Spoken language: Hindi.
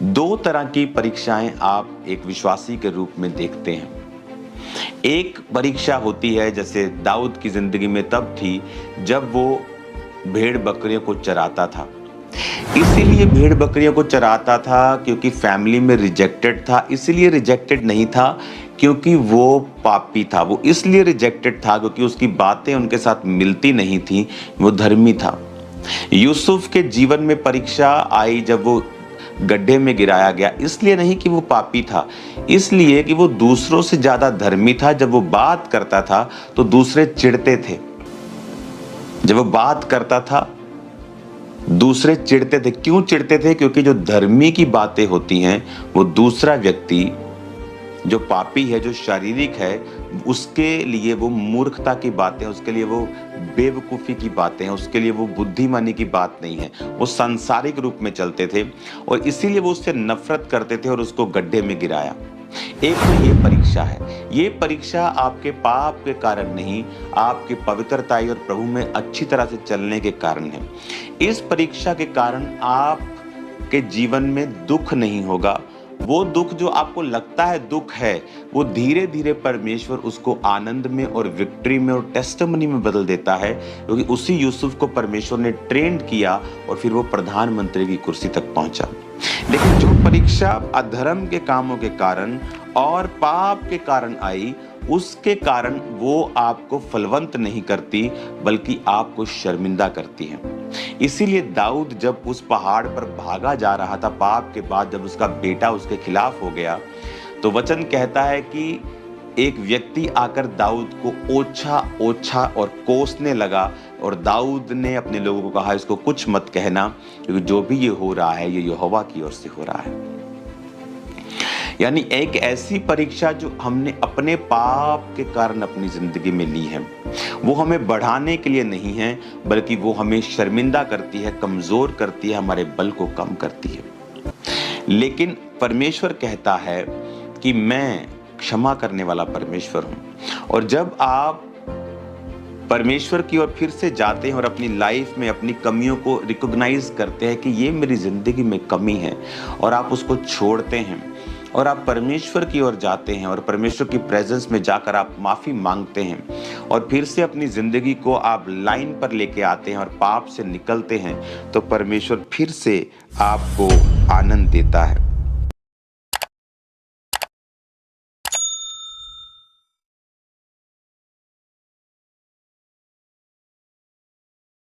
दो तरह की परीक्षाएं आप एक विश्वासी के रूप में देखते हैं। एक परीक्षा होती है जैसे दाऊद की जिंदगी में तब थी जब वो भेड़ बकरियों को चराता था। इसीलिए भेड़ बकरियों को चराता था क्योंकि फैमिली में रिजेक्टेड था। इसीलिए रिजेक्टेड नहीं था क्योंकि वो पापी था। वो इसलिए रिजेक्टेड था क्योंकि उसकी बातें उनके साथ मिलती नहीं थी। वो धर्मी था। यूसुफ के जीवन में परीक्षा आई जब वो गड्ढे में गिराया गया, इसलिए नहीं कि वो पापी था, इसलिए कि वो दूसरों से ज्यादा धर्मी था। जब वो बात करता था तो दूसरे चिढ़ते थे। जब वो बात करता था दूसरे चिढ़ते थे। क्यों चिढ़ते थे? क्योंकि जो धर्मी की बातें होती हैं वो दूसरा व्यक्ति जो पापी है, जो शारीरिक है, उसके लिए वो मूर्खता की बातें, उसके लिए वो बेवकूफ़ी की बातें हैं, उसके लिए वो बुद्धिमानी की बात नहीं है। वो सांसारिक रूप में चलते थे और इसीलिए वो उससे नफरत करते थे और उसको गड्ढे में गिराया। एक तो ये परीक्षा है। ये परीक्षा आपके पाप के कारण नहीं, आपकी पवित्रता और प्रभु में अच्छी तरह से चलने के कारण है। इस परीक्षा के कारण आपके जीवन में दुख नहीं होगा। वो दुख जो आपको लगता है दुख है, वो धीरे धीरे परमेश्वर उसको आनंद में और विक्ट्री में और टेस्टिमनी में बदल देता है, क्योंकि उसी यूसुफ को परमेश्वर ने ट्रेंड किया और फिर वो प्रधानमंत्री की कुर्सी तक पहुंचा। लेकिन जो परीक्षा अधर्म के कामों के कारण और पाप के कारण आई, उसके कारण वो आपको फलवंत नहीं करती बल्कि आपको शर्मिंदा करती है। इसीलिए दाऊद जब उस पहाड़ पर भागा जा रहा था पाप के बाद, जब उसका बेटा उसके खिलाफ हो गया, तो वचन कहता है कि एक व्यक्ति आकर दाऊद को ओछा ओछा और कोसने लगा और दाऊद ने अपने लोगों को कहा, इसको कुछ मत कहना, क्योंकि जो भी ये हो रहा है ये यहोवा की ओर से हो रहा है। यानी एक ऐसी परीक्षा जो हमने अपने पाप के कारण अपनी जिंदगी में ली है, वो हमें बढ़ाने के लिए नहीं है बल्कि वो हमें शर्मिंदा करती है, कमजोर करती है, हमारे बल को कम करती है। लेकिन परमेश्वर कहता है कि मैं क्षमा करने वाला परमेश्वर हूं। और जब आप परमेश्वर की ओर फिर से जाते हैं और अपनी लाइफ में अपनी कमियों को रिकॉग्नाइज करते हैं कि ये मेरी जिंदगी में कमी है, और आप उसको छोड़ते हैं और आप परमेश्वर की ओर जाते हैं और परमेश्वर की प्रेजेंस में जाकर आप माफी मांगते हैं और फिर से अपनी जिंदगी को आप लाइन पर लेके आते हैं और पाप से निकलते हैं, तो परमेश्वर फिर से आपको आनंद देता है।